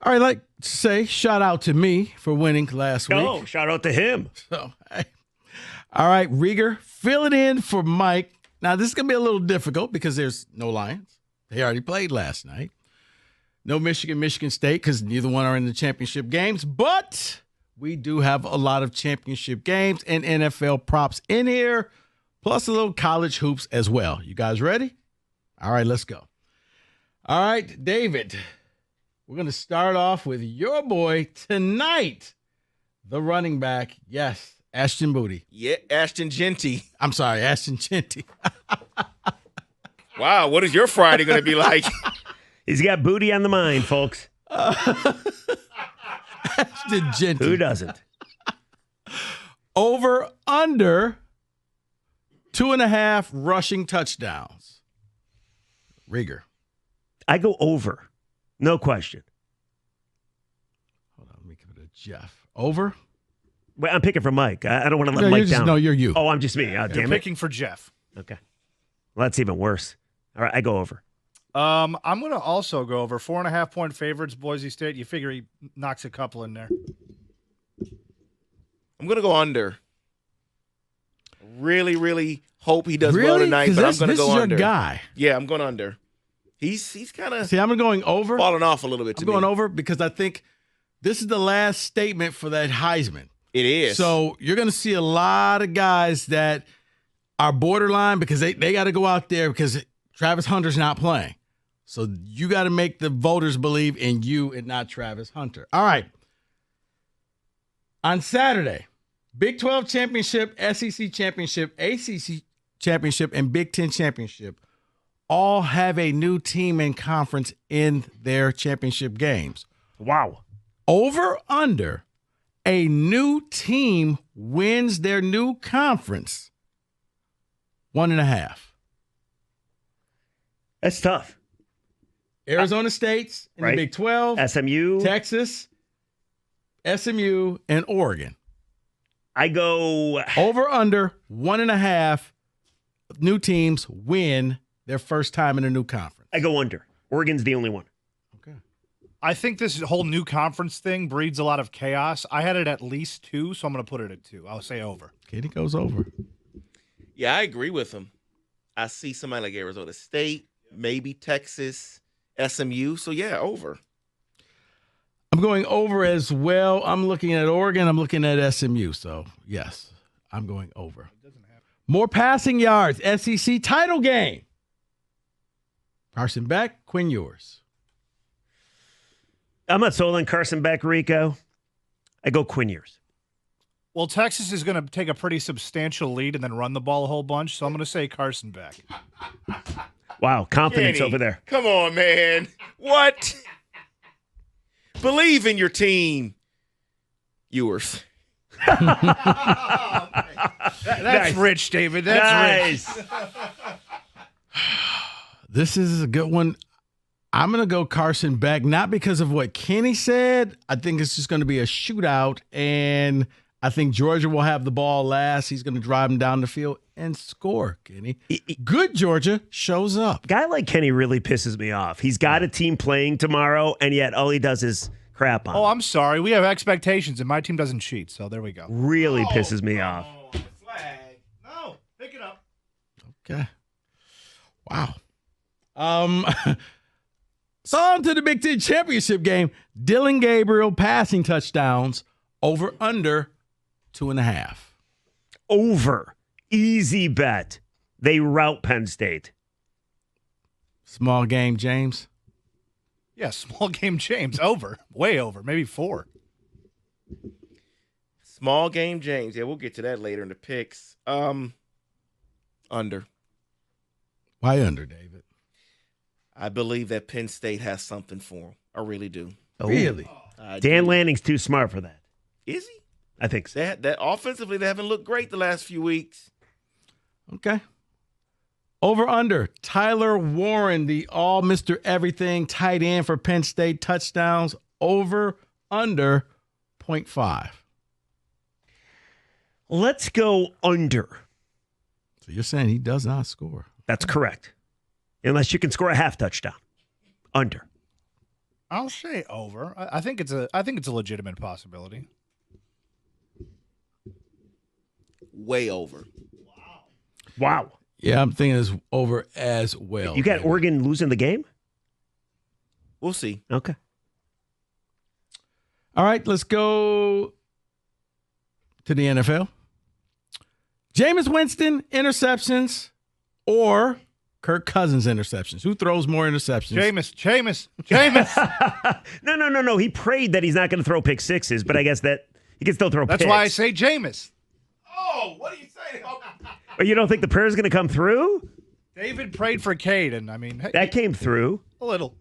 All right, like to say, shout out to me for winning last week. Oh, shout out to him. So, hey. All right, Rieger, fill it in for Mike. Now, this is going to be a little difficult because there's no Lions. They already played last night. No Michigan State because neither one are in the championship games. But we do have a lot of championship games and NFL props in here, plus a little college hoops as well. You guys ready? All right, let's go. All right, David, we're going to start off with your boy tonight, the running back. Yes, Ashton Booty. Yeah, Ashton Genty. I'm sorry, Ashton Genty. Wow, what is your Friday going to be like? He's got booty on the mind, folks. Ashton Genty. Who doesn't? Over, under 2.5 rushing touchdowns. Rieger. I go over. No question. Hold on, let me give it a Jeff. Over? Wait, I'm picking for Mike. I don't want to let No, Mike you're just, down. no, you're you. Oh, I'm just me. Oh, damn You're it. picking for Jeff. Okay. Well, that's even worse. All right, I go over. I'm going to also go over 4.5-point favorites, Boise State. You figure he knocks a couple in there. I'm going to go under. Really, really hope he does well Really? tonight, 'Cause but I'm going to this go is under. your guy. Yeah, I'm going under. He's kind of See, I'm going over. falling off a little bit to I'm me. going over because I think this is the last statement for that Heisman. It is. So you're going to see a lot of guys that are borderline because they got to go out there because Travis Hunter's not playing. So you got to make the voters believe in you and not Travis Hunter. All right. On Saturday, Big 12 championship, SEC championship, ACC championship, and Big 10 championship all have a new team and conference in their championship games. Wow. Over, under, a new team wins their new conference. 1.5. That's tough. Arizona State's in Right. the Big 12, SMU. Texas, SMU, and Oregon. I go Over, under, 1.5 new teams win their first time in a new conference. I go under. Oregon's the only one. Okay. I think this whole new conference thing breeds a lot of chaos. I had it at least 2, so I'm going to put it at 2. I'll say over. Katie goes over. Yeah, I agree with him. I see somebody like Arizona State, maybe Texas, SMU. So, yeah, over. I'm going over as well. I'm looking at Oregon. I'm looking at SMU. So, yes, I'm going over. More passing yards. SEC title game. Carson Beck, Quinn Ewers. I'm not sold on Carson Beck, Rico. I go Quinn Ewers. Well, Texas is going to take a pretty substantial lead and then run the ball a whole bunch, so I'm going to say Carson Beck. Wow, confidence Kenny, over there. Come on, man. What? Believe in your team, Ewers. That's Nice. rich, David. That's rich. Nice. This is a good one. I'm going to go Carson Beck, not because of what Kenny said. I think it's just going to be a shootout, and I think Georgia will have the ball last. He's going to drive them down the field and score, Kenny. Good Georgia shows up. Guy like Kenny really pisses me off. He's got a team playing tomorrow, and yet all he does is crap on Oh, them. I'm sorry. We have expectations, and my team doesn't cheat, so there we go. Really pisses me off. Flag. No, pick it up. Okay. Wow. So on to the Big Ten championship game. Dylan Gabriel passing touchdowns over under 2.5. Over. Easy bet. They rout Penn State. Small game, James. Yeah, small game James. Over. Way over. Maybe 4. Small game James. Yeah, we'll get to that later in the picks. Under. Why under, David? I believe that Penn State has something for him. I really do. Really? I Dan do. Lanning's too smart for that. Is he? I think so. That offensively, they haven't looked great the last few weeks. Okay. Over under. Tyler Warren, the all Mr. Everything tight end for Penn State touchdowns. Over under 0.5. Let's go under. So you're saying he does not score. That's correct. Unless you can score a half touchdown. Under. I'll say over. I think it's a legitimate possibility. Way over. Wow. Yeah, I'm thinking it's over as well. You got David. Oregon losing the game? We'll see. Okay. All right, let's go to the NFL. Jameis Winston interceptions or Kirk Cousins interceptions? Who throws more interceptions? Jameis. No. He prayed that he's not going to throw pick sixes, but I guess that he can still throw That's picks. why I say Jameis. Oh, what are you saying? Or you don't think the prayer is going to come through? David prayed for Cade, and I mean, hey, That came through. a little.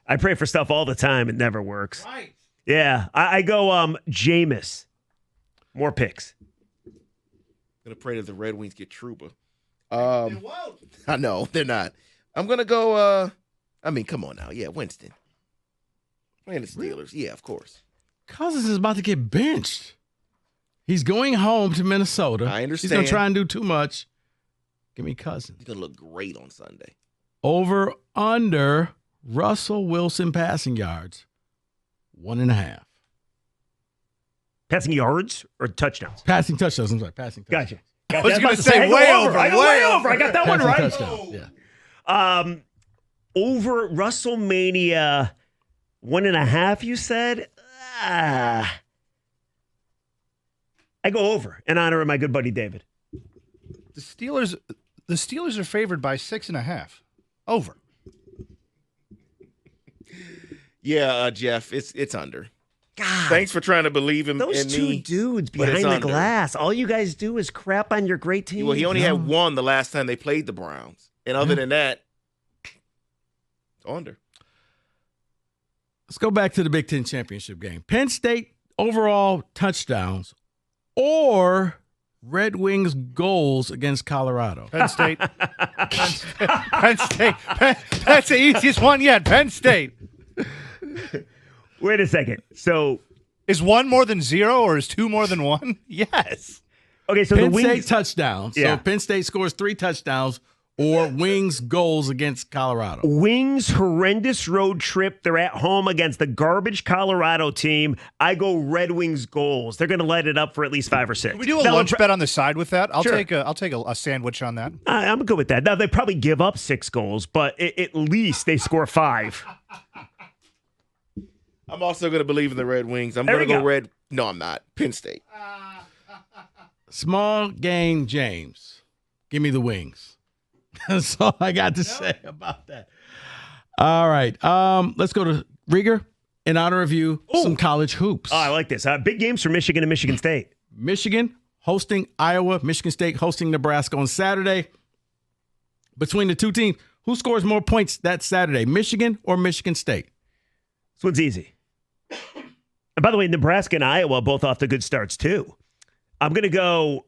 I pray for stuff all the time. It never works. Right. Yeah. I go Jameis. More picks. Gonna pray that the Red Wings get Trouba. They won't. I know they're not. I'm gonna go. I mean, come on now. Yeah, Winston. Playing the Steelers. Yeah, of course. Cousins is about to get benched. He's going home to Minnesota. I understand. He's going to try and do too much. Give me Cousins. He's gonna look great on Sunday. Over, under, Russell Wilson passing yards, 1.5. Passing yards or touchdowns? Passing touchdowns. I'm sorry, passing touchdowns. Gotcha. I was about going to to say I go way over. I go way over. I got that one Passing right. touchdowns, yeah. Over WrestleMania 1.5, you said? I go over in honor of my good buddy David. The Steelers are favored by 6.5. Over. Yeah, Jeff, it's under. God, Thanks for trying to believe in those in two me, dudes but it's behind the under. glass. All you guys do is crap on your great team. Well, he only had one the last time they played the Browns, and other than that, under. Let's go back to the Big Ten championship game. Penn State overall touchdowns or Red Wings goals against Colorado. Penn State. Penn State. That's the easiest one yet. Penn State. Wait a second. So, Is 1 more than 0 or is 2 more than 1? Yes. okay, so Penn the State Wings. touchdowns. Yeah. So Penn State scores 3 touchdowns or Wings goals against Colorado. Wings horrendous road trip. They're at home against the garbage Colorado team. I go Red Wings goals. They're going to light it up for at least 5 or 6. Can we do a Now, lunch bet on the side with that? I'll Sure. take a sandwich on that. I'm good with that. Now they probably give up 6 goals, but at least they score 5. I'm also going to believe in the Red Wings. I'm There going to we go go. Red. No, I'm not. Penn State. Small game, James. Give me the Wings. That's all I got to say about that. All right. Let's go to Rieger. In honor of you, some college hoops. Oh, I like this. Big games for Michigan and Michigan State. Michigan hosting Iowa, Michigan State hosting Nebraska on Saturday. Between the two teams, who scores more points that Saturday, Michigan or Michigan State? This one's easy. And by the way, Nebraska and Iowa both off to good starts too. I go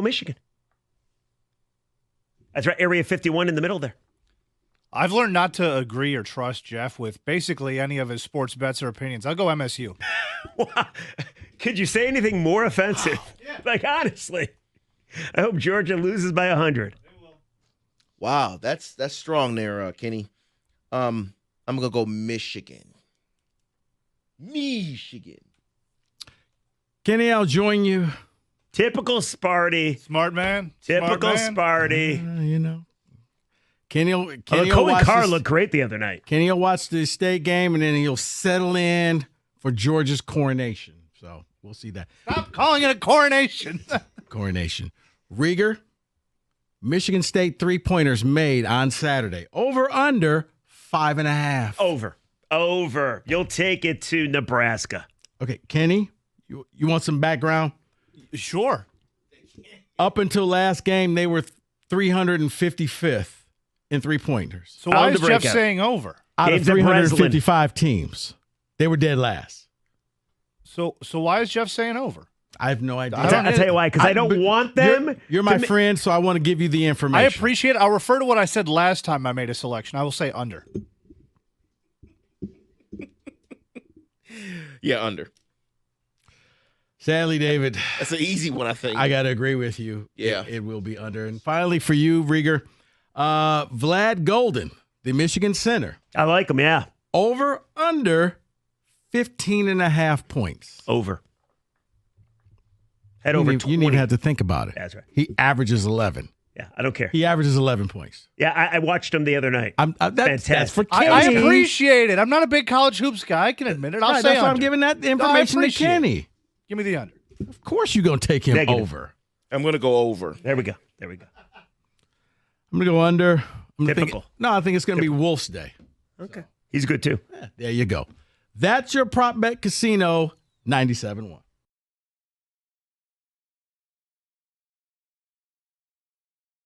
Michigan. That's right, Area 51 in the middle there. I've learned not to agree or trust Jeff with basically any of his sports bets or opinions. I'll go MSU. Could you say anything more offensive? Like, honestly, I hope Georgia loses by 100. Wow, that's strong there, Kenny. I'm gonna go Michigan. Kenny, I'll join you. Typical Sparty. Smart man. Typical Smart man. Sparty. You know. Kenny will Cohen watch Carr this- looked great the other night. Kenny will watch the state game, and then he'll settle in for Georgia's coronation. So we'll see that. Stop calling it a coronation. Coronation. Rieger, Michigan State 3-pointers made on Saturday. Over, under, 5.5. Over. You'll take it to Nebraska. Okay, Kenny, you want some background? Sure. Up until last game, they were 355th in 3-pointers. So why Out is of the Jeff breakout. saying over? Out of Games at 355 teams. They were dead last. So why is Jeff saying over? I have no idea. I'll tell you why, because I don't but want them. You're my to friend, so I want to give you the information. I appreciate it. I'll refer to what I said last time I made a selection. I will say under. Yeah, under. Sadly, David, That's an easy one, I think. I got to agree with you. Yeah. It will be under. And finally, for you, Rieger, Vlad Golden, the Michigan center. I like them, yeah. Over, under 15.5 points. Over. Head You over didn't 20. even have to think about it. That's right. He averages 11. Yeah, I don't care. He averages 11 points. Yeah, I watched him the other night. That's for Fantastic. I Kenny. appreciate it. I'm not a big college hoops guy. I can admit it. I'll Right, say that's why I'm under. giving that No, I information to appreciate Kenny. it. Give me the under. Of course you're going to take him Negative. over. I'm going to go over. There we go. I'm going to go under. Typical. I think it's going to be Wolf's Day. Okay. He's good too. There you go. That's your prop bet casino 97-1.